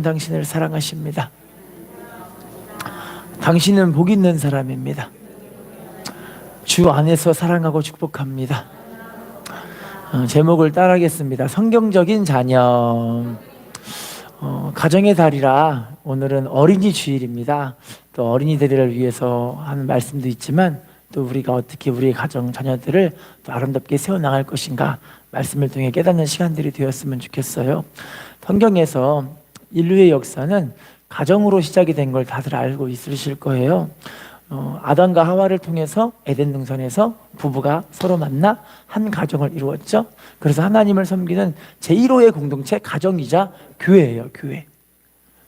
당신을 사랑하십니다. 당신은 복 있는 사람입니다. 주 안에서 사랑하고 축복합니다. 제목을 따라하겠습니다. 성경적인 자녀. 가정의 달이라 오늘은 어린이 주일입니다. 또 어린이들을 위해서 하는 말씀도 있지만 또 우리가 어떻게 우리의 가정 자녀들을 또 아름답게 세워나갈 것인가 말씀을 통해 깨닫는 시간들이 되었으면 좋겠어요. 성경에서 인류의 역사는 가정으로 시작이 된 걸 다들 알고 있으실 거예요. 아담과 하와를 통해서 에덴 동산에서 부부가 서로 만나 한 가정을 이루었죠. 그래서 하나님을 섬기는 제1호의 공동체 가정이자 교회예요. 교회.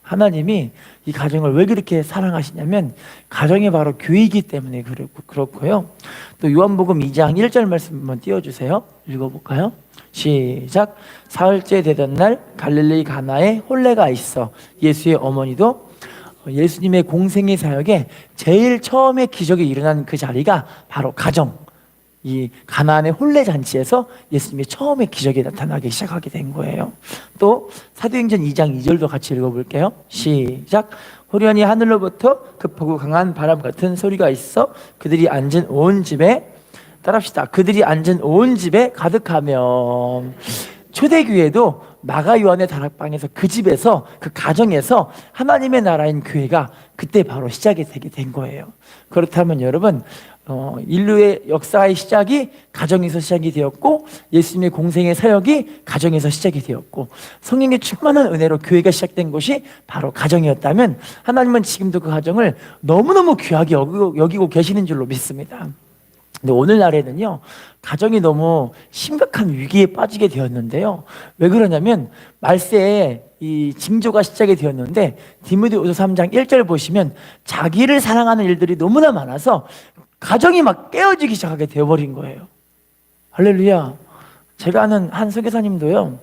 하나님이 이 가정을 왜 그렇게 사랑하시냐면 가정이 바로 교회이기 때문에 그렇고요. 또 요한복음 2장 1절 말씀 한번 띄워주세요. 읽어볼까요? 시작. 사흘째 되던 날 갈릴리 가나에 혼례가 있어 예수의 어머니도 예수님의 공생의 사역에 제일 처음에 기적이 일어난 그 자리가 바로 가정, 이 가나안의 혼례 잔치에서 예수님이 처음에 기적이 나타나기 시작하게 된 거예요. 또 사도행전 2장 2절도 같이 읽어볼게요. 시작. 호련히 하늘로부터 급하고 강한 바람 같은 소리가 있어 그들이 앉은 온 집에, 따라합시다, 그들이 앉은 온 집에 가득하며. 초대교회도 마가 요한의 다락방에서 그 집에서 그 가정에서 하나님의 나라인 교회가 그때 바로 시작이 되게 된 거예요. 그렇다면 여러분, 인류의 역사의 시작이 가정에서 시작이 되었고 예수님의 공생의 사역이 가정에서 시작이 되었고 성령의 충만한 은혜로 교회가 시작된 곳이 바로 가정이었다면 하나님은 지금도 그 가정을 너무너무 귀하게 여기고 계시는 줄로 믿습니다. 근데 오늘날에는요, 가정이 너무 심각한 위기에 빠지게 되었는데요. 왜 그러냐면 말세에 이 징조가 시작이 되었는데 디모데후서 3장 1절 보시면 자기를 사랑하는 일들이 너무나 많아서 가정이 막 깨어지기 시작하게 되어버린 거예요. 할렐루야. 제가 아는 한 선교사님도요,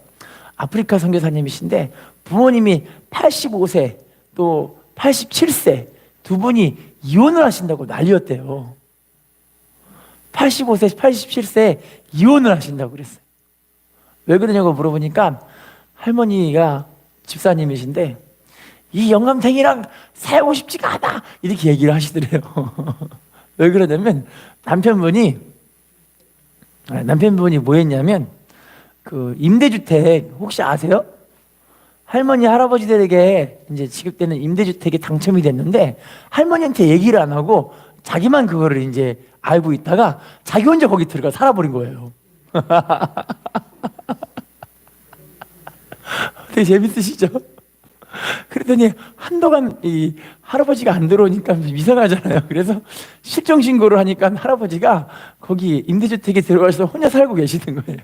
아프리카 선교사님이신데 부모님이 85세 또 87세 두 분이 이혼을 하신다고 난리였대요. 85세, 87세 이혼을 하신다고 그랬어요. 왜 그러냐고 물어보니까 할머니가 집사님이신데 이 영감탱이랑 살고 싶지가 않아 이렇게 얘기를 하시더래요. 왜 그러냐면 남편분이 뭐 했냐면 그 임대주택 혹시 아세요? 할머니 할아버지들에게 이제 지급되는 임대주택에 당첨이 됐는데 할머니한테 얘기를 안 하고 자기만 그거를 이제 알고 있다가 자기 혼자 거기 들어가 살아버린 거예요. 되게 재밌으시죠? 그랬더니 한동안 이 할아버지가 안 들어오니까 이상하잖아요. 그래서 실종신고를 하니까 할아버지가 거기 임대주택에 들어가서 혼자 살고 계시는 거예요.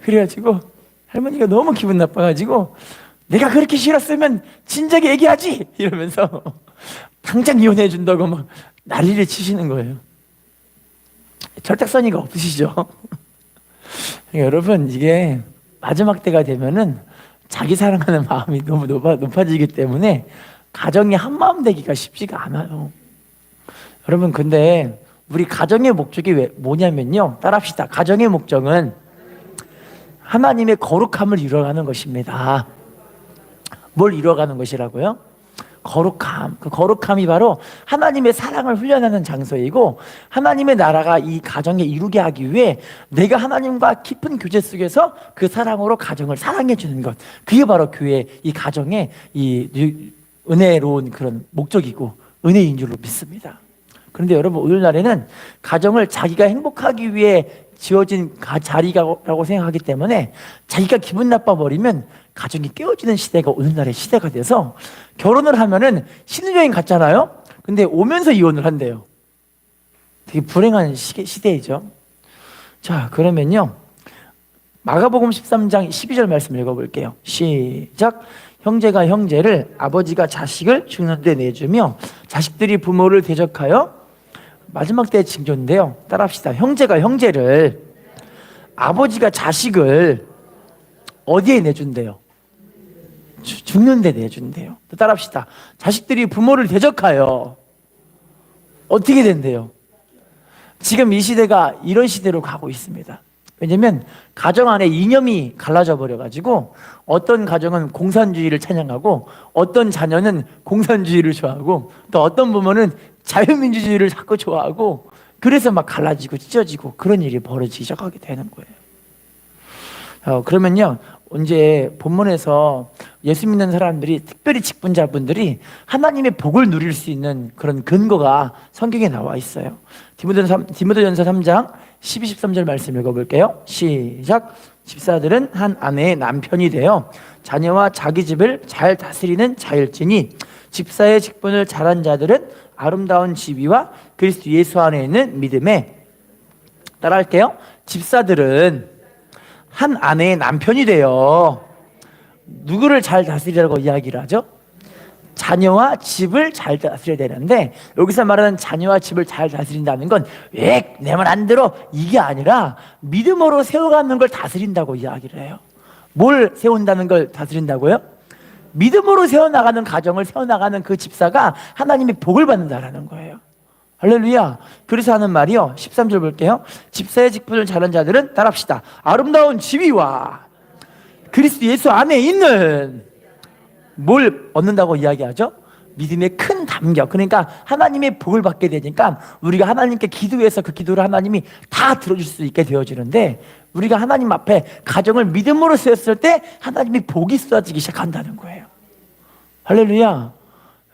그래가지고 할머니가 너무 기분 나빠가지고 내가 그렇게 싫었으면 진작에 얘기하지 이러면서 당장 이혼해 준다고 막 난리를 치시는 거예요. 철딱서니가 없으시죠? 여러분, 이게 마지막 때가 되면은 자기 사랑하는 마음이 너무 높아지기 때문에 가정이 한마음 되기가 쉽지가 않아요. 여러분, 근데 우리 가정의 목적이 뭐냐면요, 따라합시다. 가정의 목적은 하나님의 거룩함을 이뤄가는 것입니다. 뭘 이뤄가는 것이라고요? 거룩함. 그 거룩함이 바로 하나님의 사랑을 훈련하는 장소이고 하나님의 나라가 이 가정에 이루게 하기 위해 내가 하나님과 깊은 교제 속에서 그 사랑으로 가정을 사랑해 주는 것, 그게 바로 교회 이 가정의 이 은혜로운 그런 목적이고 은혜인 줄로 믿습니다. 그런데 여러분, 오늘날에는 가정을 자기가 행복하기 위해 지어진 자리라고 생각하기 때문에 자기가 기분 나빠버리면 가정이 깨어지는 시대가 오늘날의 시대가 돼서 결혼을 하면은 신혼여행 갔잖아요. 근데 오면서 이혼을 한대요. 되게 불행한 시대이죠. 자, 그러면요, 마가복음 13장 12절 말씀 읽어볼게요. 시작. 형제가 형제를, 아버지가 자식을 죽는 데 내주며 자식들이 부모를 대적하여. 마지막 때의 징조인데요, 따라합시다. 형제가 형제를, 아버지가 자식을 어디에 내준대요? 죽는 데 내준대요. 또 따라합시다. 자식들이 부모를 대적하여 어떻게 된대요? 지금 이 시대가 이런 시대로 가고 있습니다. 왜냐면 가정 안에 이념이 갈라져 버려가지고 어떤 가정은 공산주의를 찬양하고 어떤 자녀는 공산주의를 좋아하고 또 어떤 부모는 자유민주주의를 자꾸 좋아하고 그래서 막 갈라지고 찢어지고 그런 일이 벌어지기 시작하게 되는 거예요. 그러면요, 이제 본문에서 예수 믿는 사람들이, 특별히 직분자분들이 하나님의 복을 누릴 수 있는 그런 근거가 성경에 나와 있어요. 디모데전서 3장 12, 13절 말씀 읽어볼게요. 시작. 집사들은 한 아내의 남편이 되어 자녀와 자기 집을 잘 다스리는 자일지니 집사의 직분을 잘한 자들은 아름다운 지위와 그리스도 예수 안에 있는 믿음에, 따라할게요. 집사들은 한 아내의 남편이 되어 누구를 잘 다스리라고 이야기를 하죠? 자녀와 집을 잘 다스려야 되는데, 여기서 말하는 자녀와 집을 잘 다스린다는 건 왜 내 말 안 들어? 이게 아니라 믿음으로 세워가는 걸 다스린다고 이야기를 해요. 뭘 세운다는 걸 다스린다고요? 믿음으로 세워나가는 가정을 세워나가는 그 집사가 하나님의 복을 받는다라는 거예요. 할렐루야. 그래서 하는 말이요, 13절 볼게요. 집사의 직분을 잘한 자들은, 따라합시다, 아름다운 지위와 그리스도 예수 안에 있는 뭘 얻는다고 이야기하죠? 믿음의 큰 담력. 그러니까 하나님의 복을 받게 되니까 우리가 하나님께 기도해서 그 기도를 하나님이 다 들어줄 수 있게 되어지는데, 우리가 하나님 앞에 가정을 믿음으로 세웠을 때 하나님의 복이 쏟아지기 시작한다는 거예요. 할렐루야.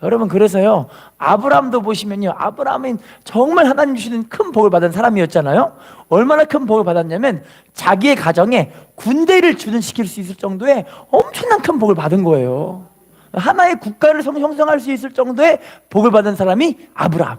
여러분, 그래서요, 아브라함도 보시면요, 아브라함은 정말 하나님 주시는 큰 복을 받은 사람이었잖아요. 얼마나 큰 복을 받았냐면 자기의 가정에 군대를 주둔시킬 수 있을 정도의 엄청난 큰 복을 받은 거예요. 하나의 국가를 형성할 수 있을 정도의 복을 받은 사람이 아브라함.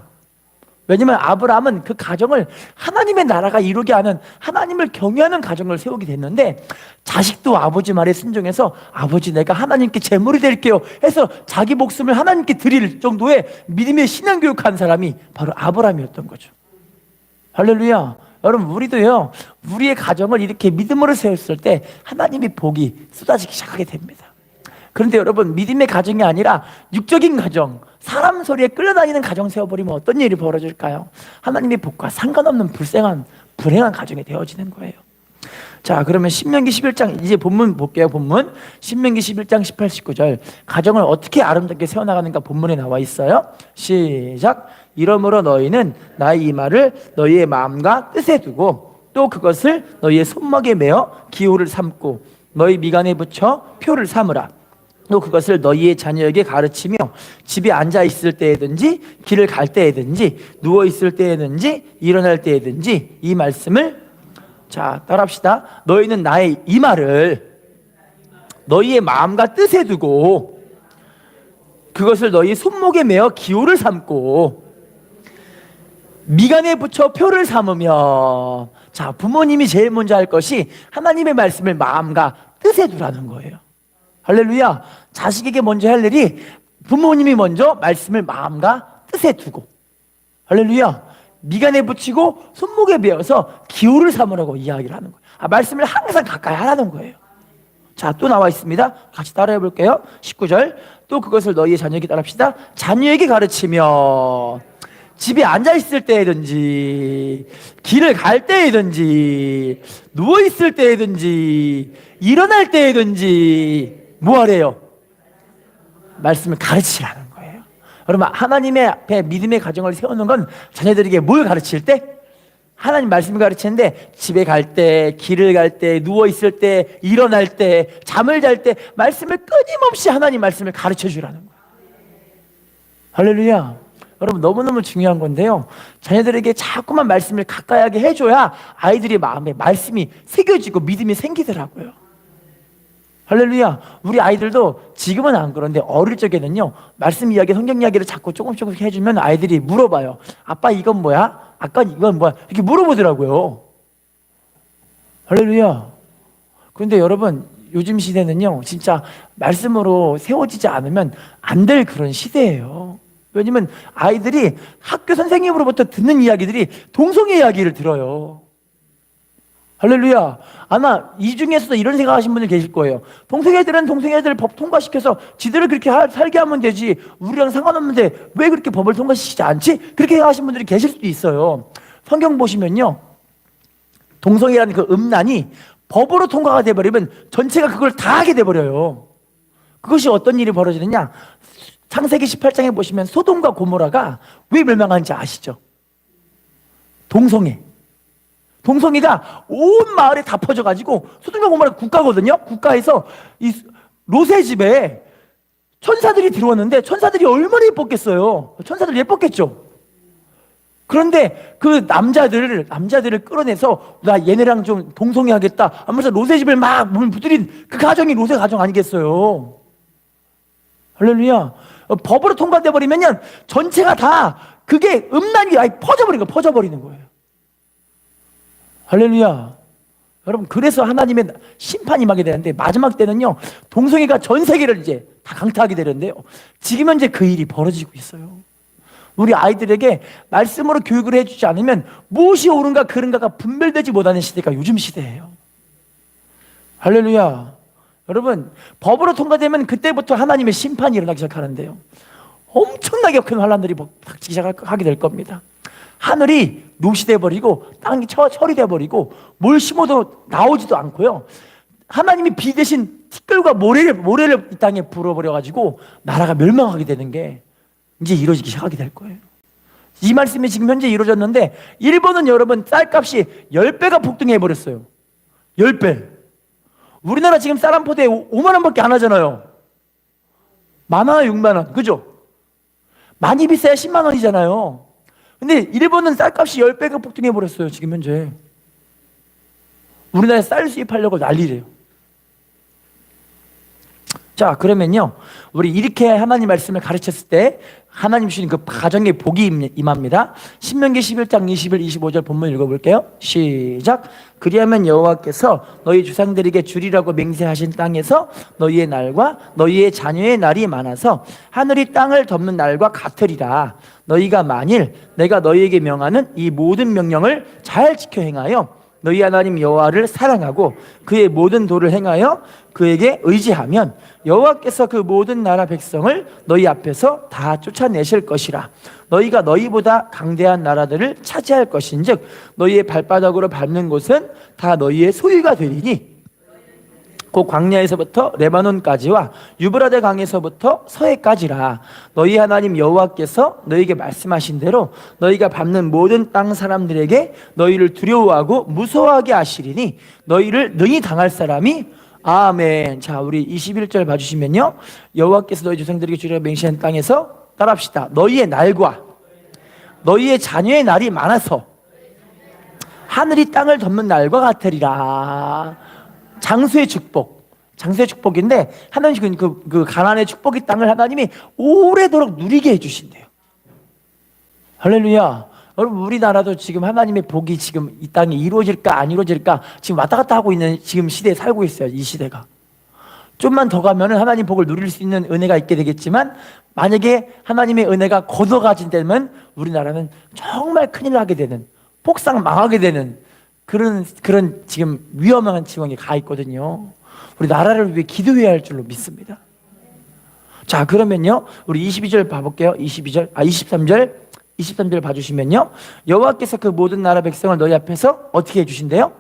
왜냐면 아브라함은 그 가정을 하나님의 나라가 이루게 하는, 하나님을 경외하는 가정을 세우게 됐는데, 자식도 아버지 말에 순종해서 아버지 내가 하나님께 제물이 될게요 해서 자기 목숨을 하나님께 드릴 정도의 믿음의 신앙교육한 사람이 바로 아브라함이었던 거죠. 할렐루야. 여러분, 우리도요, 우리의 가정을 이렇게 믿음으로 세웠을 때 하나님의 복이 쏟아지기 시작하게 됩니다. 그런데 여러분, 믿음의 가정이 아니라 육적인 가정, 사람 소리에 끌려다니는 가정 세워버리면 어떤 일이 벌어질까요? 하나님의 복과 상관없는 불행한 가정이 되어지는 거예요. 자, 그러면 신명기 11장, 이제 본문 볼게요. 본문 신명기 11장 18, 19절, 가정을 어떻게 아름답게 세워나가는가 본문에 나와 있어요. 시작. 이러므로 너희는 나의 이 말을 너희의 마음과 뜻에 두고 또 그것을 너희의 손목에 매어 기호를 삼고 너희 미간에 붙여 표를 삼으라. 또 그것을 너희의 자녀에게 가르치며 집에 앉아 있을 때에든지 길을 갈 때에든지 누워 있을 때에든지 일어날 때에든지 이 말씀을, 자, 따라합시다. 너희는 나의 이 말을 너희의 마음과 뜻에 두고 그것을 너희 손목에 매어 기호를 삼고 미간에 붙여 표를 삼으며. 자, 부모님이 제일 먼저 할 것이 하나님의 말씀을 마음과 뜻에 두라는 거예요. 할렐루야. 자식에게 먼저 할 일이 부모님이 먼저 말씀을 마음과 뜻에 두고, 할렐루야, 미간에 붙이고 손목에 베어서 기호를 삼으라고 이야기를 하는 거예요. 말씀을 항상 가까이 하라는 거예요. 자, 또 나와 있습니다. 같이 따라해 볼게요. 19절. 또 그것을 너희의 자녀에게, 따라합시다, 자녀에게 가르치며 집에 앉아 있을 때든지 길을 갈 때든지 누워 있을 때든지 일어날 때든지 뭐 하래요? 말씀을 가르치라는 거예요. 여러분, 하나님의 앞에 믿음의 가정을 세우는 건 자녀들에게 뭘 가르칠 때? 하나님 말씀을 가르치는데, 집에 갈 때, 길을 갈 때, 누워 있을 때, 일어날 때, 잠을 잘 때 말씀을 끊임없이 하나님 말씀을 가르쳐 주라는 거예요. 할렐루야. 여러분, 너무너무 중요한 건데요, 자녀들에게 자꾸만 말씀을 가까이 하게 해줘야 아이들의 마음에 말씀이 새겨지고 믿음이 생기더라고요. 할렐루야. 우리 아이들도 지금은 안 그런데 어릴 적에는요, 말씀 이야기, 성경 이야기를 자꾸 조금씩 해주면 아이들이 물어봐요. 아빠 이건 뭐야? 아까 이건 뭐야? 이렇게 물어보더라고요. 할렐루야. 그런데 여러분, 요즘 시대는요, 진짜 말씀으로 세워지지 않으면 안 될 그런 시대예요. 왜냐면 아이들이 학교 선생님으로부터 듣는 이야기들이 동성애 이야기를 들어요. 할렐루야. 아마 이 중에서도 이런 생각하시는 분들 계실 거예요. 동성애들은 동성애들 법 통과시켜서 지들을 그렇게 살게 하면 되지, 우리랑 상관없는데 왜 그렇게 법을 통과시키지 않지? 그렇게 생각하시는 분들이 계실 수도 있어요. 성경 보시면요, 동성애라는 그 음란이 법으로 통과가 돼버리면 전체가 그걸 다 하게 돼버려요. 그것이 어떤 일이 벌어지느냐? 창세기 18장에 보시면 소돔과 고모라가 왜 멸망하는지 아시죠? 동성애가 온 마을에 다 퍼져가지고, 소돔과 고모라 국가거든요. 국가에서 이 롯의 집에 천사들이 들어왔는데 천사들이 얼마나 예뻤겠어요. 천사들 예뻤겠죠. 그런데 그 남자들을 끌어내서 나 얘네랑 좀 동성애 하겠다 하면서 롯의 집을 막 문 부들인 그 가정이 롯의 가정 아니겠어요. 할렐루야. 법으로 통과돼 버리면 전체가 다 그게 음란이 아예 퍼져버리는 거예요. 할렐루야. 여러분, 그래서 하나님의 심판이 임하게 되는데, 마지막 때는요 동성애가 전 세계를 이제 다 강타하게 되는데요, 지금 현재 그 일이 벌어지고 있어요. 우리 아이들에게 말씀으로 교육을 해주지 않으면 무엇이 옳은가 그른가가 분별되지 못하는 시대가 요즘 시대예요. 할렐루야. 여러분, 법으로 통과되면 그때부터 하나님의 심판이 일어나기 시작하는데요, 엄청나게 큰 환란들이 닥치기 시작하게 될 겁니다. 하늘이 노시돼 버리고 땅이 철이 버리고 뭘 심어도 나오지도 않고요, 하나님이 비 대신 티끌과 모래를 이 땅에 불어버려 가지고 나라가 멸망하게 되는 게 이제 이루어지기 시작하게 될 거예요. 이 말씀이 지금 현재 이루어졌는데, 일본은 여러분 쌀값이 10배가 폭등해 버렸어요. 10배. 우리나라 지금 쌀 한 포대에 5만 원밖에 안 하잖아요. 10,000원, 6만 원, 그죠? 많이 비싸야 10만 원이잖아요. 근데 일본은 쌀값이 10배가 폭등해 버렸어요. 지금 현재 우리나라에 쌀 수입하려고 난리래요. 자, 그러면요, 우리 이렇게 하나님 말씀을 가르쳤을 때 하나님 주신 그 가정의 복이 임합니다. 신명기 11장 21, 25절 본문 읽어볼게요. 시작. 그리하면 여호와께서 너희 조상들에게 주리라고 맹세하신 땅에서 너희의 날과 너희의 자녀의 날이 많아서 하늘이 땅을 덮는 날과 같으리라. 너희가 만일 내가 너희에게 명하는 이 모든 명령을 잘 지켜 행하여 너희 하나님 여호와를 사랑하고 그의 모든 도를 행하여 그에게 의지하면 여호와께서 그 모든 나라 백성을 너희 앞에서 다 쫓아내실 것이라. 너희가 너희보다 강대한 나라들을 차지할 것인즉 너희의 발바닥으로 밟는 곳은 다 너희의 소유가 되리니 곧 광야에서부터 레바논까지와 유브라데 강에서부터 서해까지라. 너희 하나님 여호와께서 너희에게 말씀하신 대로 너희가 밟는 모든 땅 사람들에게 너희를 두려워하고 무서워하게 하시리니 너희를 능히 당할 사람이 아멘. 자, 우리 21절 봐주시면요, 여호와께서 너희 조상들에게 주리라고 맹세한 땅에서 따라합시다. 너희의 날과 너희의 자녀의 날이 많아서 하늘이 땅을 덮는 날과 같으리라. 장수의 축복인데, 하나님 그 가나안의 축복의 땅을 하나님이 오래도록 누리게 해주신대요. 할렐루야. 여러분, 우리나라도 지금 하나님의 복이 지금 이 땅에 이루어질까 안 이루어질까 지금 왔다 갔다 하고 있는 지금 시대에 살고 있어요. 이 시대가 좀만 더 가면은 하나님 복을 누릴 수 있는 은혜가 있게 되겠지만, 만약에 하나님의 은혜가 걷어가진다면 우리나라는 정말 큰일 나게 되는, 폭삭 망하게 되는 그런 지금 위험한 지경에 가 있거든요. 우리 나라를 위해 기도해야 할 줄로 믿습니다. 자, 그러면요, 우리 22절 봐볼게요. 23절 봐주시면요, 여호와께서 그 모든 나라 백성을 너희 앞에서 어떻게 해주신대요?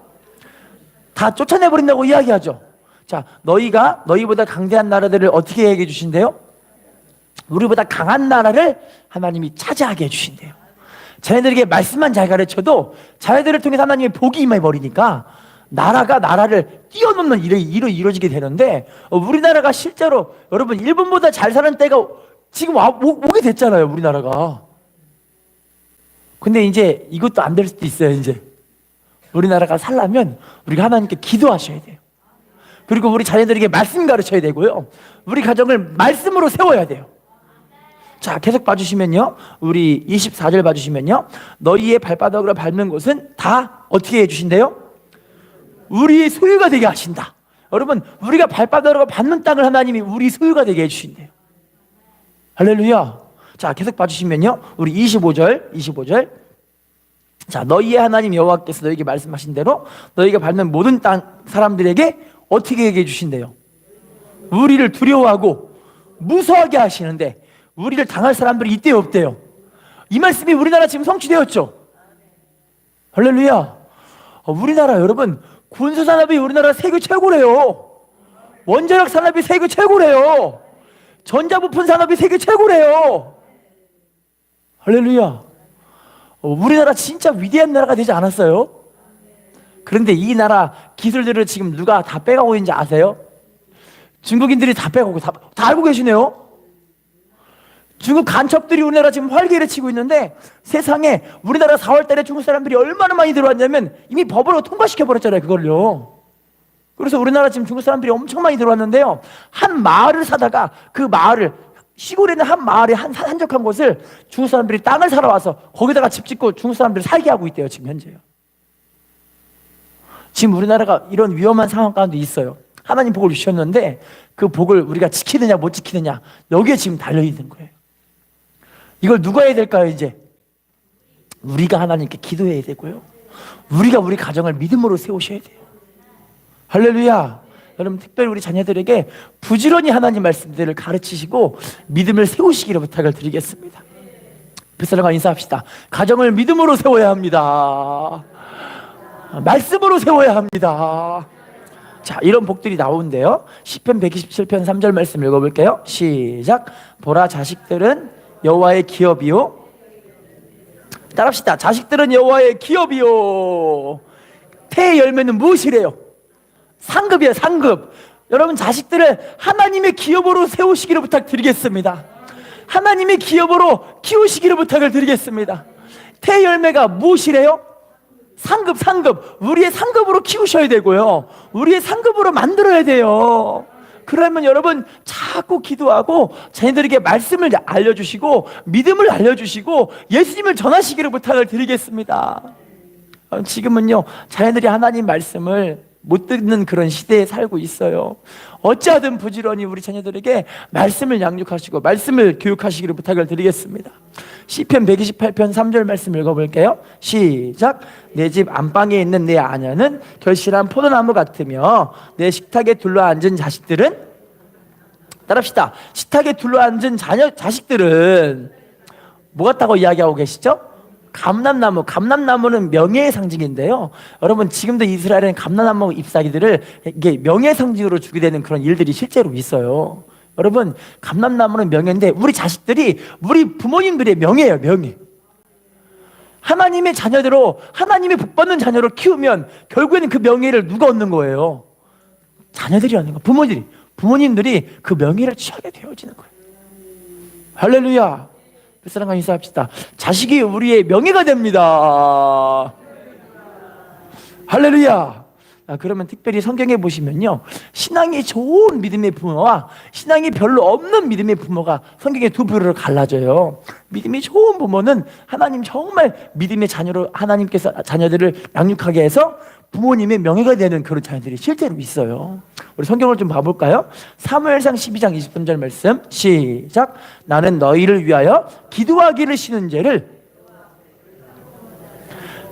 다 쫓아내버린다고 이야기하죠. 자, 너희보다 강대한 나라들을 어떻게 얘기해 주신대요? 우리보다 강한 나라를 하나님이 차지하게 해주신대요. 자네들에게 말씀만 잘 가르쳐도 자네들을 통해서 하나님의 복이 임해버리니까 나라가 나라를 뛰어넘는 일이 이루어지게 되는데, 우리나라가 실제로 여러분 일본보다 잘 사는 때가 지금 오게 됐잖아요, 우리나라가. 근데 이제 이것도 안 될 수도 있어요. 이제 우리나라가 살려면 우리가 하나님께 기도하셔야 돼요. 그리고 우리 자녀들에게 말씀 가르쳐야 되고요, 우리 가정을 말씀으로 세워야 돼요. 자, 계속 봐주시면요, 우리 24절 봐주시면요, 너희의 발바닥으로 밟는 곳은 다 어떻게 해주신대요? 우리의 소유가 되게 하신다. 여러분, 우리가 발바닥으로 밟는 땅을 하나님이 우리 소유가 되게 해주신대요. 할렐루야. 자, 계속 봐주시면요, 우리 25절. 자, 너희의 하나님 여호와께서 너희에게 말씀하신 대로 너희가 밟는 모든 땅 사람들에게 어떻게 얘기해 주신대요? 우리를 두려워하고 무서워하게 하시는데, 우리를 당할 사람들이 이때 없대요. 이 말씀이 우리나라 지금 성취되었죠. 할렐루야. 우리나라 여러분 군수 산업이 우리나라 세계 최고래요. 원자력 산업이 세계 최고래요. 전자부품 산업이 세계 최고래요. 할렐루야. 우리나라 진짜 위대한 나라가 되지 않았어요? 그런데 이 나라 기술들을 지금 누가 다 빼가고 있는지 아세요? 중국인들이 다 빼가고 다 알고 계시네요. 중국 간첩들이 우리나라 지금 활개를 치고 있는데 세상에 우리나라 4월 달에 중국 사람들이 얼마나 많이 들어왔냐면 이미 법으로 통과시켜버렸잖아요, 그걸요. 그래서 우리나라 지금 중국 사람들이 엄청 많이 들어왔는데요. 한 마을을 사다가 그 마을을 시골에 있는 한 마을에 한적한 곳을 중국 사람들이 땅을 사러 와서 거기다가 집 짓고 중국 사람들을 살게 하고 있대요, 지금 현재요. 지금 우리나라가 이런 위험한 상황 가운데 있어요. 하나님 복을 주셨는데 그 복을 우리가 지키느냐 못 지키느냐 여기에 지금 달려있는 거예요. 이걸 누가 해야 될까요? 이제 우리가 하나님께 기도해야 되고요, 우리가 우리 가정을 믿음으로 세우셔야 돼요. 할렐루야. 여러분 특별히 우리 자녀들에게 부지런히 하나님 말씀들을 가르치시고 믿음을 세우시기를 부탁을 드리겠습니다. 뱃사람과 인사합시다. 가정을 믿음으로 세워야 합니다. 말씀으로 세워야 합니다. 자, 이런 복들이 나오는데요, 시편 127편 3절 말씀 읽어볼게요. 시작. 보라, 자식들은 여호와의 기업이요. 따라합시다. 자식들은 여호와의 기업이요. 태의 열매는 무엇이래요? 상급이에요, 상급. 여러분 자식들을 하나님의 기업으로 세우시기를 부탁드리겠습니다. 하나님의 기업으로 키우시기를 부탁을 드리겠습니다. 태의 열매가 무엇이래요? 상급, 상급. 우리의 상급으로 키우셔야 되고요, 우리의 상급으로 만들어야 돼요. 그러면 여러분 자꾸 기도하고 자녀들에게 말씀을 알려주시고 믿음을 알려주시고 예수님을 전하시기를 부탁을 드리겠습니다. 지금은요 자녀들이 하나님 말씀을 못 듣는 그런 시대에 살고 있어요. 어찌하든 부지런히 우리 자녀들에게 말씀을 양육하시고 말씀을 교육하시기를 부탁을 드리겠습니다. 시편 128편 3절 말씀 읽어볼게요. 시작. 내 집 안방에 있는 내 아내는 결실한 포도나무 같으며 내 식탁에 둘러앉은 자식들은, 따라합시다. 식탁에 둘러앉은 자식들은 뭐 같다고 이야기하고 계시죠? 감람나무. 감람나무는 명예의 상징인데요, 여러분 지금도 이스라엘은 감람나무 잎사귀들을 이게 명예의 상징으로 주게 되는 그런 일들이 실제로 있어요. 여러분 감람나무는 명예인데 우리 자식들이 우리 부모님들의 명예예요, 명예. 하나님의 자녀대로 하나님의 복받는 자녀를 키우면 결국에는 그 명예를 누가 얻는 거예요? 자녀들이 얻는 거예요. 부모님들이 그 명예를 취하게 되어지는 거예요. 할렐루야. 뱃사람과 인사합시다. 자식이 우리의 명예가 됩니다. 할렐루야. 그러면 특별히 성경에 보시면요, 신앙이 좋은 믿음의 부모와 신앙이 별로 없는 믿음의 부모가 성경에 두 부류로 갈라져요. 믿음이 좋은 부모는 하나님 정말 믿음의 자녀로 하나님께서 자녀들을 양육하게 해서 부모님의 명예가 되는 그런 자녀들이 실제로 있어요. 우리 성경을 좀 봐볼까요? 사무엘상 12장 23절 말씀 시작. 나는 너희를 위하여 기도하기를 쉬는 죄를,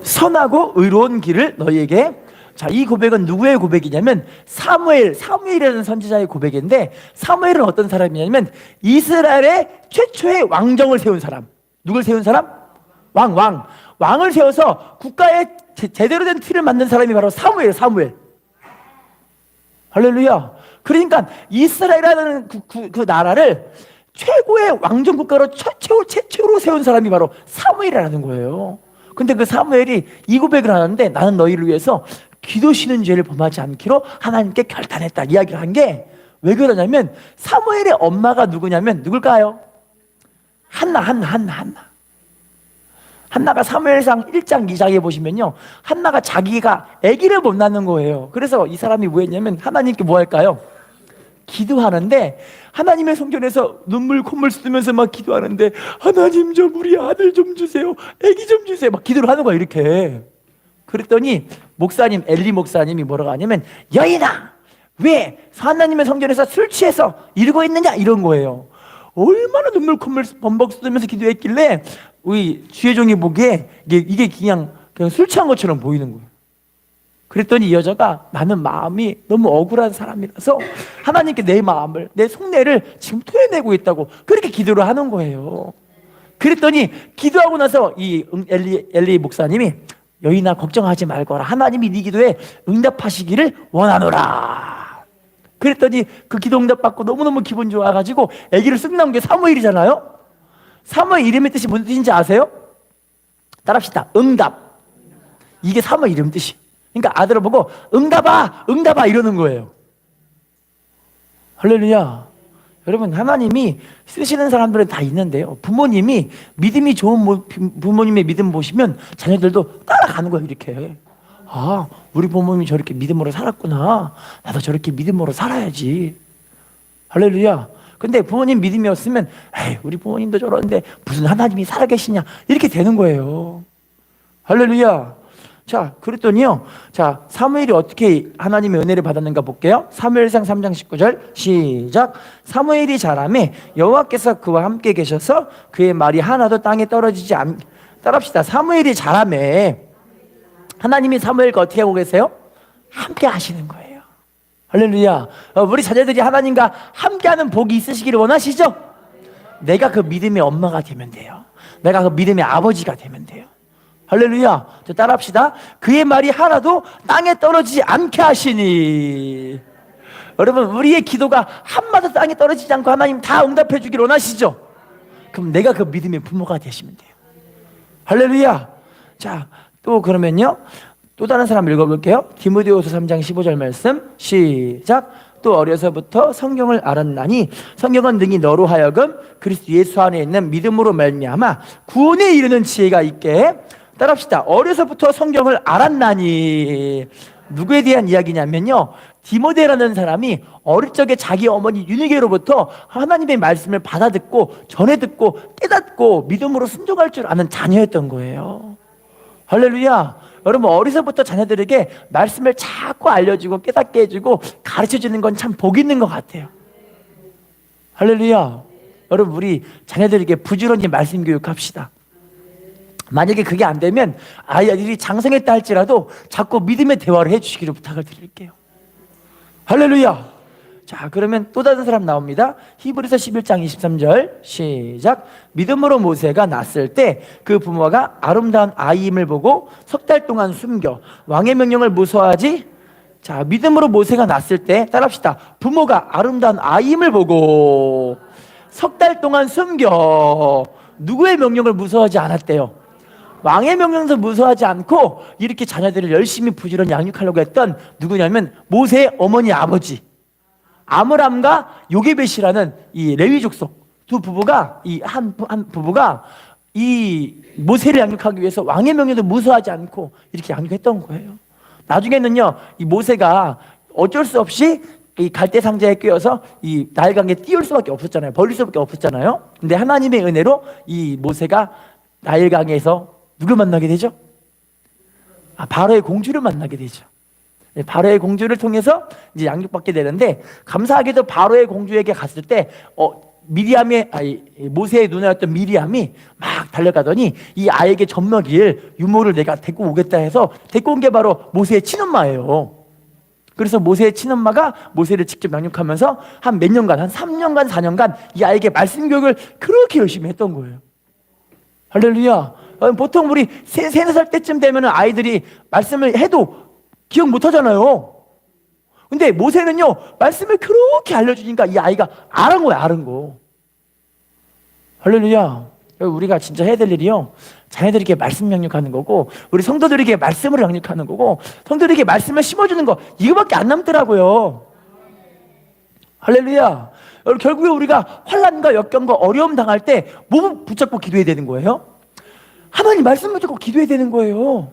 선하고 의로운 길을 너희에게. 자, 이 고백은 누구의 고백이냐면 사무엘이라는 선지자의 고백인데, 사무엘은 어떤 사람이냐면 이스라엘의 최초의 왕정을 세운 사람. 누굴 세운 사람? 왕을 세워서 국가의 제대로 된 틀을 만든 사람이 바로 사무엘. 할렐루야. 그러니까 이스라엘이라는 그 나라를 최고의 왕정 국가로 최초로 세운 사람이 바로 사무엘이라는 거예요. 근데 그 사무엘이 이 고백을 하는데, 나는 너희를 위해서 기도 쉬는 죄를 범하지 않기로 하나님께 결단했다 이야기를 한 게, 왜 그러냐면 사무엘의 엄마가 누구냐면 누굴까요? 한나가 사무엘상 1장 2장에 보시면요, 한나가 자기가 아기를 못 낳는 거예요. 그래서 이 사람이 뭐 했냐면 하나님께 뭐 할까요? 기도하는데, 하나님의 성전에서 눈물 콧물 쏟으면서 막 기도하는데, 하나님 좀 우리 아들 좀 주세요, 아기 좀 주세요, 막 기도를 하는 거야 이렇게. 그랬더니 목사님, 엘리 목사님이 뭐라고 하냐면, 여인아 왜 하나님의 성전에서 술 취해서 이러고 있느냐, 이런 거예요. 얼마나 눈물 콧물 범벅 쏟으면서 기도했길래 우리 주의 종이 보기에 이게 그냥 술 취한 것처럼 보이는 거예요. 그랬더니 이 여자가, 나는 마음이 너무 억울한 사람이라서 하나님께 내 마음을, 내 속내를 지금 토해내고 있다고 그렇게 기도를 하는 거예요. 그랬더니 기도하고 나서 이 엘리 목사님이 여인아 걱정하지 말거라. 하나님이 네 기도에 응답하시기를 원하노라. 그랬더니 그 기도 응답받고 너무너무 기분 좋아가지고 아기를 쓱 낳은 게 사무엘이잖아요. 사무엘 이름의 뜻이 무슨 뜻인지 아세요? 따라합시다. 응답. 이게 사무엘 이름 뜻이. 그러니까 아들을 보고 응답아 응답아 이러는 거예요. 할렐루야. 여러분, 하나님이 쓰시는 사람들은 다 있는데요, 부모님이 믿음이 좋은 부모님의 믿음 보시면 자녀들도 따라가는 거예요. 이렇게, 아, 우리 부모님이 저렇게 믿음으로 살았구나, 나도 저렇게 믿음으로 살아야지. 할렐루야. 근데 부모님 믿음이 없으면 에이, 우리 부모님도 저러는데 무슨 하나님이 살아계시냐 이렇게 되는 거예요. 할렐루야. 자, 그랬더니요, 자, 사무엘이 어떻게 하나님의 은혜를 받았는가 볼게요. 사무엘상 3장 19절 시작. 사무엘이 자라매 여호와께서 그와 함께 계셔서 그의 말이 하나도 땅에 떨어지지 않. 따라합시다. 사무엘이 자라매 하나님이 사무엘과 어떻게 하고 계세요? 함께 하시는 거예요. 할렐루야. 우리 자녀들이 하나님과 함께하는 복이 있으시기를 원하시죠? 내가 그 믿음의 엄마가 되면 돼요. 내가 그 믿음의 아버지가 되면 돼요. 할렐루야. 저 따라합시다. 그의 말이 하나도 땅에 떨어지지 않게 하시니. 여러분, 우리의 기도가 한마디 땅에 떨어지지 않고 하나님 다 응답해 주기를 원하시죠? 그럼 내가 그 믿음의 부모가 되시면 돼요. 할렐루야. 자, 또 그러면요, 또 다른 사람 읽어볼게요. 디모데후서 3장 15절 말씀 시작. 또 어려서부터 성경을 알았나니 성경은 능히 너로 하여금 그리스도 예수 안에 있는 믿음으로 말미암아 구원에 이르는 지혜가 있게. 따라합시다. 어려서부터 성경을 알았나니. 누구에 대한 이야기냐면요, 디모데라는 사람이 어릴 적에 자기 어머니 유니게로부터 하나님의 말씀을 받아 듣고 전해 듣고 깨닫고 믿음으로 순종할 줄 아는 자녀였던 거예요. 할렐루야. 여러분, 어려서부터 자녀들에게 말씀을 자꾸 알려주고 깨닫게 해주고 가르쳐주는 건 참 복 있는 것 같아요. 할렐루야. 여러분, 우리 자녀들에게 부지런히 말씀 교육합시다. 만약에 그게 안 되면 아이들이 장성했다 할지라도 자꾸 믿음의 대화를 해주시기를 부탁을 드릴게요. 할렐루야. 자, 그러면 또 다른 사람 나옵니다. 히브리서 11장 23절 시작. 믿음으로 모세가 낳았을 때 그 부모가 아름다운 아이임을 보고 석 달 동안 숨겨 왕의 명령을 무서워하지. 자, 믿음으로 모세가 낳았을 때, 따라합시다. 부모가 아름다운 아이임을 보고 석 달 동안 숨겨 누구의 명령을 무서워하지 않았대요? 왕의 명령도 무서워하지 않고 이렇게 자녀들을 열심히 부지런히 양육하려고 했던 누구냐면 모세의 어머니 아버지 아므람과 요게벳이라는 이 레위 족속 두 부부가, 이 한 부부가 이 모세를 양육하기 위해서 왕의 명령도 무서워하지 않고 이렇게 양육했던 거예요. 나중에는요, 이 모세가 어쩔 수 없이 이 갈대 상자에 끼어서 이 나일강에 띄울 수밖에 없었잖아요. 버릴 수밖에 없었잖아요. 근데 하나님의 은혜로 이 모세가 나일강에서 누굴 만나게 되죠? 바로의 공주를 만나게 되죠. 바로의 공주를 통해서 이제 양육받게 되는데, 감사하게도 바로의 공주에게 갔을 때 모세의 누나였던 미리암이 막 달려가더니 이 아이에게 젖먹일 유모를 내가 데리고 오겠다 해서 데리고 온 게 바로 모세의 친엄마예요. 그래서 모세의 친엄마가 모세를 직접 양육하면서 한 몇 년간, 한 3년간 4년간 이 아이에게 말씀 교육을 그렇게 열심히 했던 거예요. 할렐루야. 보통 우리 3-4살 때쯤 되면 아이들이 말씀을 해도 기억 못 하잖아요. 근데 모세는요, 말씀을 그렇게 알려주니까 이 아이가 알은 거야, 알은 거. 할렐루야. 우리가 진짜 해야 될 일이요, 자녀들에게 말씀 양육하는 거고, 우리 성도들에게 말씀을 양육하는 거고, 성도들에게 말씀을 심어주는 거, 이거밖에 안 남더라고요. 할렐루야. 결국에 우리가 환난과 역경과 어려움 당할 때 뭐 붙잡고 기도해야 되는 거예요? 하나님 말씀 붙잡고 기도해야 되는 거예요.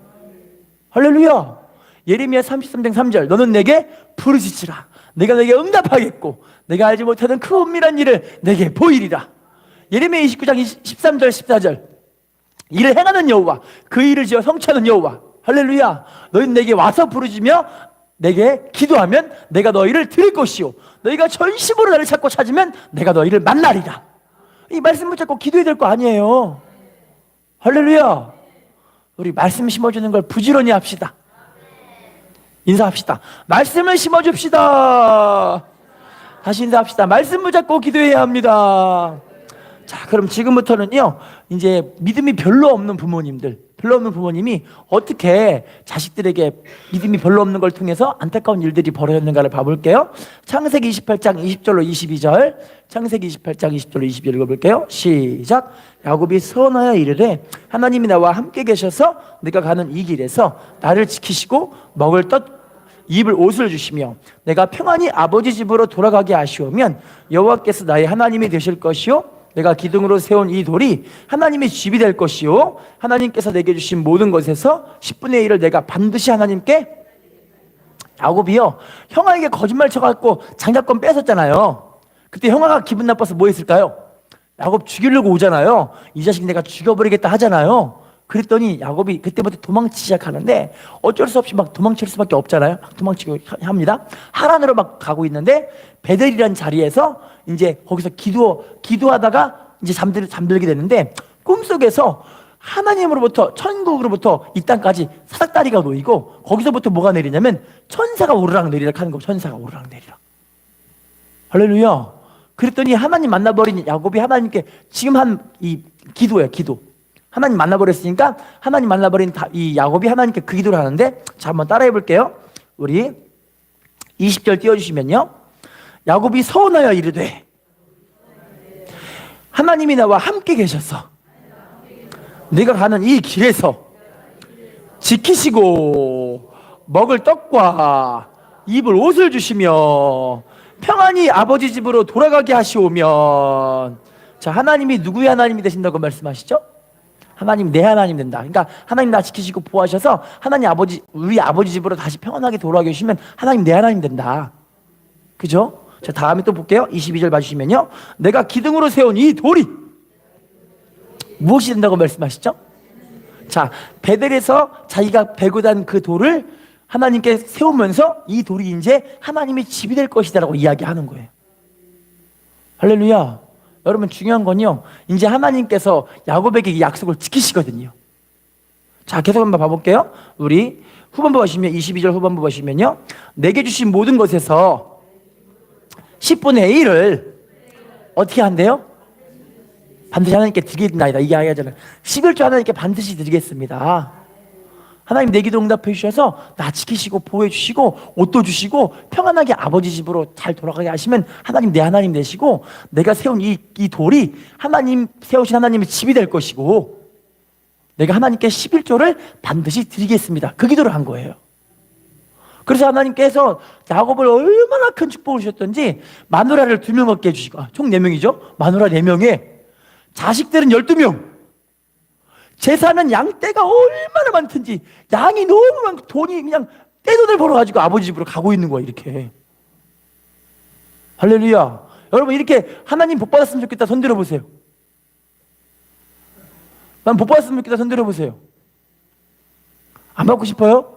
할렐루야. 예레미야 33장 3절 너는 내게 부르짖으라. 내가 내게 응답하겠고 내가 알지 못하는 그 은밀한 일을 내게 보이리라. 예레미야 29장 13절 14절 이를 행하는 여호와, 그 일을 지어 성취하는 여호와. 할렐루야. 너희는 내게 와서 부르짖으며 내게 기도하면 내가 너희를 들을 것이요 너희가 전심으로 나를 찾고 찾으면 내가 너희를 만나리라. 이 말씀 붙잡고 기도해야 될 거 아니에요. 할렐루야. 우리 말씀 심어주는 걸 부지런히 합시다. 인사합시다. 말씀을 심어줍시다. 다시 인사합시다. 말씀 붙잡고 기도해야 합니다. 자, 그럼 지금부터는요, 이제 믿음이 별로 없는 부모님이 어떻게 자식들에게 믿음이 별로 없는 걸 통해서 안타까운 일들이 벌어졌는가를 봐볼게요. 창세기 28장 20절로 22절. 창세기 28장 20절로 22절 읽어볼게요. 시작. 야곱이 서원하여 이르되 하나님이 나와 함께 계셔서 내가 가는 이 길에서 나를 지키시고 먹을 떡 입을 옷을 주시며 내가 평안히 아버지 집으로 돌아가게 하시오면 여호와께서 나의 하나님이 되실 것이요 내가 기둥으로 세운 이 돌이 하나님의 집이 될 것이요 하나님께서 내게 주신 모든 것에서 10분의 1을 내가 반드시 하나님께. 야곱이요 형아에게 거짓말 쳐갖고 장자권 뺏었잖아요. 그때 형아가 기분 나빠서 뭐 했을까요? 야곱 죽이려고 오잖아요. 이 자식 내가 죽여버리겠다 하잖아요. 그랬더니 야곱이 그때부터 도망치기 시작하는데 어쩔 수 없이 막 도망칠 수밖에 없잖아요. 막 도망치고 합니다. 하란으로 막 가고 있는데 베델이라는 자리에서 이제 거기서 기도하다가 이제 잠들게 되는데 꿈속에서 하나님으로부터 천국으로부터 이 땅까지 사닥다리가 놓이고 거기서부터 뭐가 내리냐면 천사가 오르락 내리락 하는 거. 천사가 오르락 내리락. 할렐루야. 그랬더니 하나님 만나버린 야곱이 하나님께 지금 한 이 기도예요. 기도. 하나님 만나버렸으니까 하나님 만나버린 이 야곱이 하나님께 그 기도를 하는데 자 한번 따라해 볼게요. 우리 20절 띄워주시면요. 야곱이 서원하여 이르되 하나님이 나와 함께 계셔서 네가 가는 이 길에서 지키시고 먹을 떡과 입을 옷을 주시며 평안히 아버지 집으로 돌아가게 하시오면. 자, 하나님이 누구의 하나님이 되신다고 말씀하시죠? 하나님 내 하나님 된다. 그러니까 하나님 나 지키시고 보호하셔서 하나님 아버지 우리 아버지 집으로 다시 평안하게 돌아가게 해주시면 하나님 내 하나님 된다. 그죠? 자, 다음에 또 볼게요. 22절 봐주시면요. 내가 기둥으로 세운 이 돌이 무엇이 된다고 말씀하시죠? 자, 베델에서 자기가 베고 단 그 돌을 하나님께 세우면서 이 돌이 이제 하나님의 집이 될 것이다라고 이야기하는 거예요. 할렐루야. 여러분 중요한 건요, 이제 하나님께서 야곱에게 이 약속을 지키시거든요. 자, 계속 한번 봐볼게요. 우리 후반부 보시면 22절 후반부 보시면요, 내게 주신 모든 것에서 10분의 1을 어떻게 한대요? 반드시 하나님께 드리겠나이다. 이게 아니잖아요. 11조 하나님께 반드시 드리겠습니다. 하나님 내 기도 응답해 주셔서 나 지키시고 보호해 주시고 옷도 주시고 평안하게 아버지 집으로 잘 돌아가게 하시면 하나님 내 하나님 되시고 내가 세운 이 돌이 하나님 세우신 하나님의 집이 될 것이고 내가 하나님께 11조를 반드시 드리겠습니다. 그 기도를 한 거예요. 그래서 하나님께서 야곱을 얼마나 큰 축복을 주셨던지 마누라를 2명 얻게 해주시고, 총 4명이죠. 마누라 4명에 자식들은 12명, 재산은 양떼가 얼마나 많든지 양이 너무 많고 돈이 그냥 떼돈을 벌어가지고 아버지 집으로 가고 있는 거야. 이렇게. 할렐루야. 여러분 이렇게 하나님 복 받았으면 좋겠다. 손 들어보세요. 난 복 받았으면 좋겠다. 손 들어보세요. 안 받고 싶어요?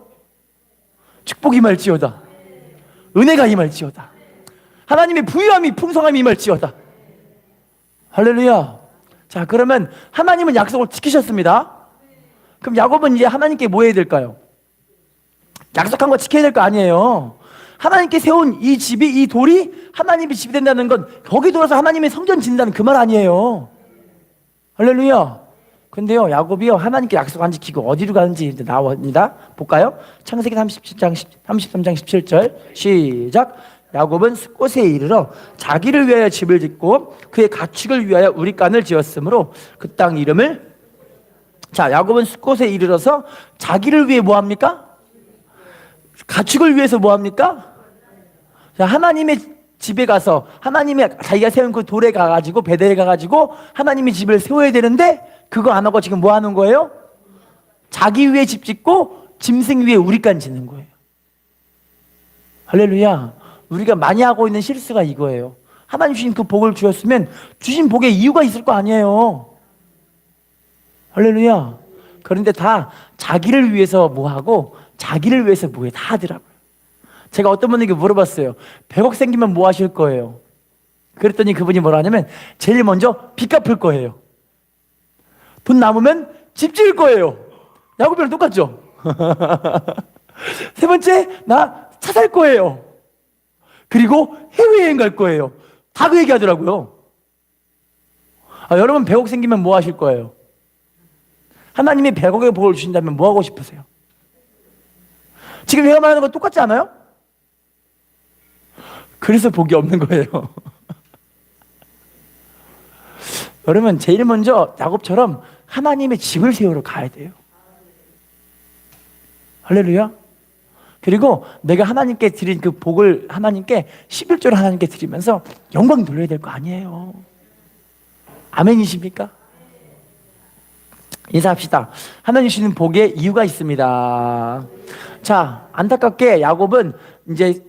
축복이 임할지어다. 은혜가 임할지어다. 하나님의 부유함이 풍성함이 임할지어다. 할렐루야. 자, 그러면 하나님은 약속을 지키셨습니다. 그럼 야곱은 이제 하나님께 뭐 해야 될까요? 약속한 거 지켜야 될 거 아니에요. 하나님께 세운 이 집이, 이 돌이 하나님의 집이 된다는 건 거기 돌아서 하나님의 성전 짓는다는 그 말 아니에요. 할렐루야. 근데요, 야곱이요, 하나님께 약속 안 지키고 어디로 가는지 나옵니다. 볼까요? 창세기 33장 17절 시작. 야곱은 숫곳에 이르러 자기를 위하여 집을 짓고 그의 가축을 위하여 우리간을 지었으므로 그 땅 이름을. 자, 야곱은 숫곳에 이르러서 자기를 위해 뭐 합니까? 가축을 위해서 뭐 합니까? 자, 하나님의 집에 가서 하나님의 자기가 세운 그 돌에 가가지고 베델에 가가지고 하나님의 집을 세워야 되는데 그거 안 하고 지금 뭐 하는 거예요? 자기 위해 집 짓고 짐승 위에 우리간 짓는 거예요. 할렐루야. 우리가 많이 하고 있는 실수가 이거예요. 하나님 주신 그 복을 주셨으면 주신 복에 이유가 있을 거 아니에요. 할렐루야. 그런데 다 자기를 위해서 뭐 하고 자기를 위해서 뭐해 다 하더라고요. 제가 어떤 분에게 물어봤어요. 100억 생기면 뭐 하실 거예요? 그랬더니 그분이 뭐라 하냐면 제일 먼저 빚 갚을 거예요. 돈 남으면 집 지을 거예요. 야곱이랑 똑같죠? 세 번째, 나 차 살 거예요. 그리고 해외여행 갈 거예요. 다 그 얘기 하더라고요. 여러분 100억 생기면 뭐 하실 거예요? 하나님이 100억의 복을 주신다면 뭐 하고 싶으세요? 지금 제가 말하는 거 똑같지 않아요? 그래서 복이 없는 거예요. 여러분, 제일 먼저 야곱처럼 하나님의 집을 세우러 가야 돼요. 할렐루야. 그리고 내가 하나님께 드린 그 복을 하나님께 11조를 하나님께 드리면서 영광 돌려야 될 거 아니에요. 아멘이십니까? 인사합시다. 하나님 주시는 복에 이유가 있습니다. 자, 안타깝게 야곱은 이제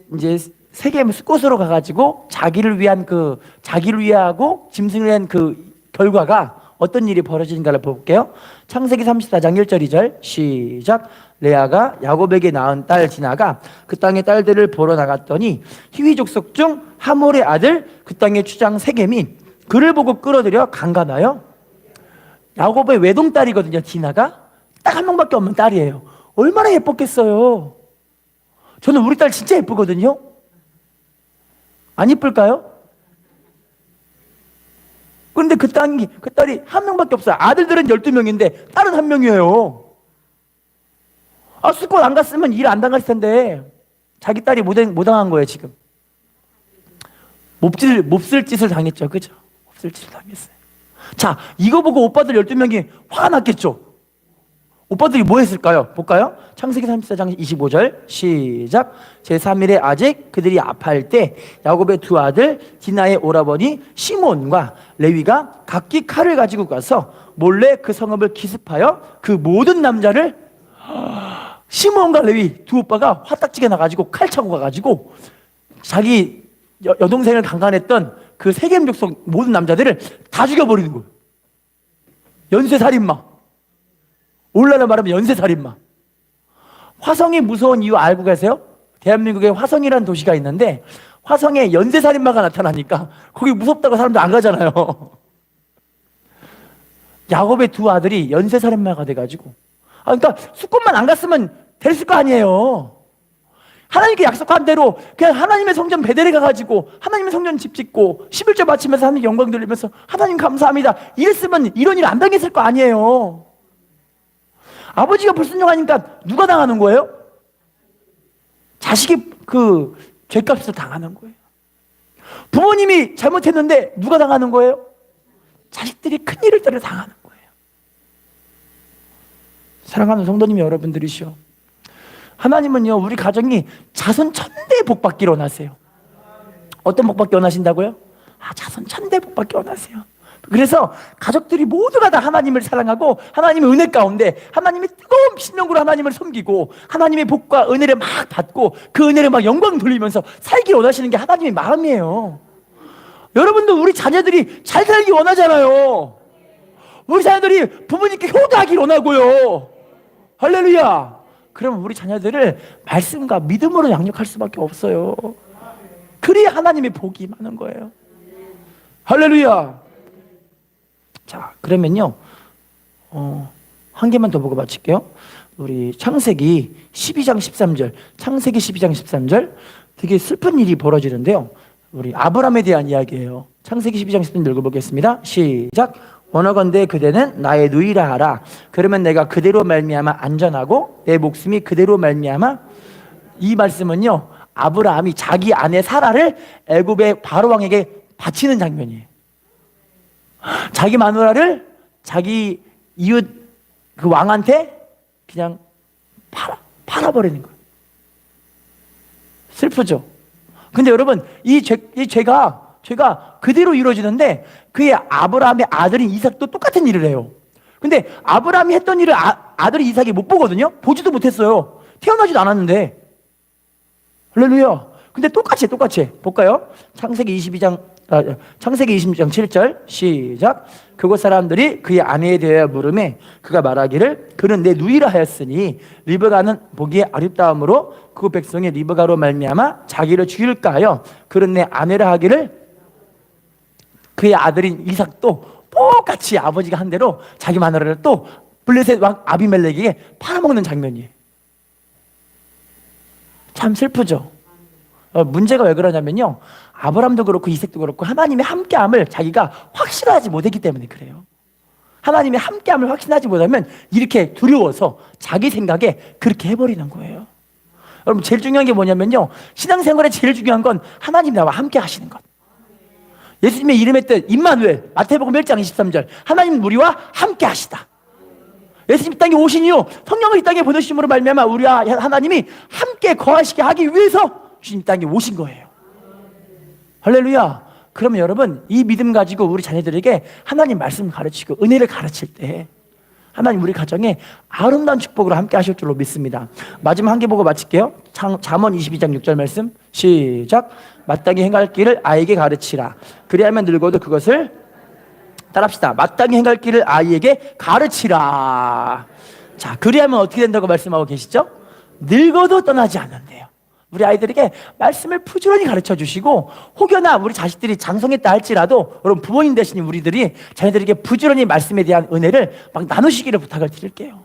세겜 숫곳으로 가가지고 자기를 위하고 짐승을 위한 그 결과가 어떤 일이 벌어지는가를 볼게요. 창세기 34장 1절 2절 시작. 레아가 야곱에게 낳은 딸 디나가 그 땅의 딸들을 보러 나갔더니 히위 족속 중 하몰의 아들 그 땅의 추장 세겜이 그를 보고 끌어들여 강간하여. 야곱의 외동딸이거든요. 디나가 딱 한 명밖에 없는 딸이에요. 얼마나 예뻤겠어요. 저는 우리 딸 진짜 예쁘거든요. 안 예쁠까요? 그런데 그 딸이 한 명밖에 없어요. 아들들은 12명인데 딸은 한 명이에요. 숫곳 안 갔으면 일 안 당했을 텐데 자기 딸이 못 당한 거예요. 지금 몹쓸 짓을 당했죠. 그죠? 몹쓸 짓을 당했어요. 자, 이거 보고 오빠들 12명이 화가 났겠죠. 오빠들이 뭐 했을까요? 볼까요? 창세기 34장 25절 시작. 제3일에 아직 그들이 아파할 때 야곱의 두 아들 디나의 오라버니 시몬과 레위가 각기 칼을 가지고 가서 몰래 그 성읍을 기습하여 그 모든 남자를, 시몬과 레위 두 오빠가 화딱지게 나가지고 칼 차고 가가지고 자기 여동생을 강간했던 그 세겜 족속 모든 남자들을 다 죽여버리는 거예요. 연쇄살인마. 오늘날로 말하면 연쇄살인마. 화성이 무서운 이유 알고 계세요? 대한민국에 화성이라는 도시가 있는데 화성에 연쇄살인마가 나타나니까 거기 무섭다고 사람들 안 가잖아요. 야곱의 두 아들이 연쇄살인마가 돼가지고, 그러니까 숫곳만 안 갔으면 됐을 거 아니에요. 하나님께 약속한 대로 그냥 하나님의 성전 베델에 가가지고 하나님의 성전 집 짓고 11조 바치면서 하나님 영광 돌리면서 하나님 감사합니다 이랬으면 이런 일 안 당했을 거 아니에요. 아버지가 불순종하니까 누가 당하는 거예요? 자식이 그 죄값을 당하는 거예요. 부모님이 잘못했는데 누가 당하는 거예요? 자식들이 큰일을 때려 당하는 거예요. 사랑하는 성도님 여러분들이시오, 하나님은요 우리 가정이 자손 천대의 복 받기를 원하세요. 어떤 복 받기 원하신다고요? 자손 천대의 복 받기 원하세요. 그래서 가족들이 모두가 다 하나님을 사랑하고 하나님의 은혜 가운데 하나님의 뜨거운 신령으로 하나님을 섬기고 하나님의 복과 은혜를 막 받고 그 은혜를 막 영광 돌리면서 살기 원하시는 게 하나님의 마음이에요. 여러분도 우리 자녀들이 잘 살기 원하잖아요. 우리 자녀들이 부모님께 효도하기 원하고요. 할렐루야. 그럼 우리 자녀들을 말씀과 믿음으로 양육할 수밖에 없어요. 그래야 하나님의 복이 많은 거예요. 할렐루야. 자, 그러면요 한 개만 더 보고 마칠게요. 우리 창세기 12장 13절 창세기 12장 13절 되게 슬픈 일이 벌어지는데요, 우리 아브라함에 대한 이야기예요. 창세기 12장 13절 읽어보겠습니다. 시작. 원하건대 그대는 나의 누이라 하라. 그러면 내가 그대로 말미암아 안전하고 내 목숨이 그대로 말미암아. 이 말씀은요 아브라함이 자기 아내 사라를 애굽의 바로 왕에게 바치는 장면이에요. 자기 마누라를 자기 이웃 그 왕한테 그냥 팔아버리는 거예요. 슬프죠? 근데 여러분 이 죄가 그대로 이루어지는데 그의 아브라함의 아들인 이삭도 똑같은 일을 해요. 근데 아브라함이 했던 일을 아들이 이삭이 못 보거든요. 보지도 못했어요. 태어나지도 않았는데. 할렐루야. 근데 똑같이 볼까요? 창세기 22장 7절 시작. 그곳 사람들이 그의 아내에 대하여 물으매 그가 말하기를 그는 내 누이라 하였으니 리브가는 보기에 아름다움으로 그 백성의 리브가로 말미암아 자기를 죽일까 하여 그는 내 아내라 하기를. 그의 아들인 이삭도 똑같이 아버지가 한 대로 자기 마누라를 또 블레셋 왕 아비멜렉에게 팔아먹는 장면이에요. 참 슬프죠? 문제가 왜 그러냐면요 아브람도 그렇고 이삭도 그렇고 하나님의 함께함을 자기가 확실하지 못했기 때문에 그래요. 하나님의 함께함을 확신하지 못하면 이렇게 두려워서 자기 생각에 그렇게 해버리는 거예요. 여러분, 제일 중요한 게 뭐냐면요, 신앙생활에 제일 중요한 건 하나님 나와 함께 하시는 것. 예수님의 이름의 뜻 임마누엘, 마태복음 1장 23절, 하나님 우리와 함께 하시다. 예수님 이 땅에 오신 이후 성령을 이 땅에 보내심으로 말미암아 우리와 하나님이 함께 거하시게 하기 위해서 주님 이 땅에 오신 거예요. 할렐루야. 그러면 여러분, 이 믿음 가지고 우리 자녀들에게 하나님 말씀을 가르치고 은혜를 가르칠 때 하나님 우리 가정에 아름다운 축복으로 함께 하실 줄로 믿습니다. 마지막 한 개 보고 마칠게요. 잠언 22장 6절 말씀 시작. 마땅히 행할 길을 아이에게 가르치라. 그리하면 늙어도 그것을 따라합시다. 마땅히 행할 길을 아이에게 가르치라. 자, 그리하면 어떻게 된다고 말씀하고 계시죠? 늙어도 떠나지 않는데요. 우리 아이들에게 말씀을 부지런히 가르쳐 주시고, 혹여나 우리 자식들이 장성했다 할지라도 여러분, 부모님 되시는 우리들이 자녀들에게 부지런히 말씀에 대한 은혜를 막 나누시기를 부탁을 드릴게요.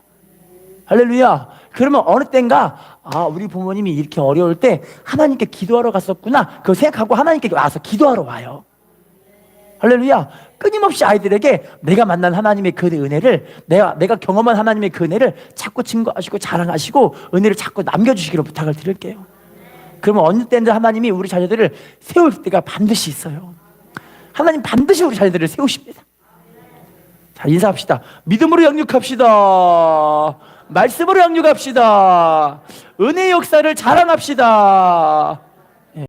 할렐루야. 그러면 어느 땐가 우리 부모님이 이렇게 어려울 때 하나님께 기도하러 갔었구나, 그거 생각하고 하나님께 와서 기도하러 와요. 할렐루야. 끊임없이 아이들에게 내가 만난 하나님의 그 은혜를, 내가 경험한 하나님의 그 은혜를 자꾸 증거하시고 자랑하시고 은혜를 자꾸 남겨주시기를 부탁을 드릴게요. 그러면 어느 때인지 하나님이 우리 자녀들을 세울 때가 반드시 있어요. 하나님 반드시 우리 자녀들을 세우십니다. 자, 인사합시다. 믿음으로 양육합시다. 말씀으로 양육합시다. 은혜의 역사를 자랑합시다.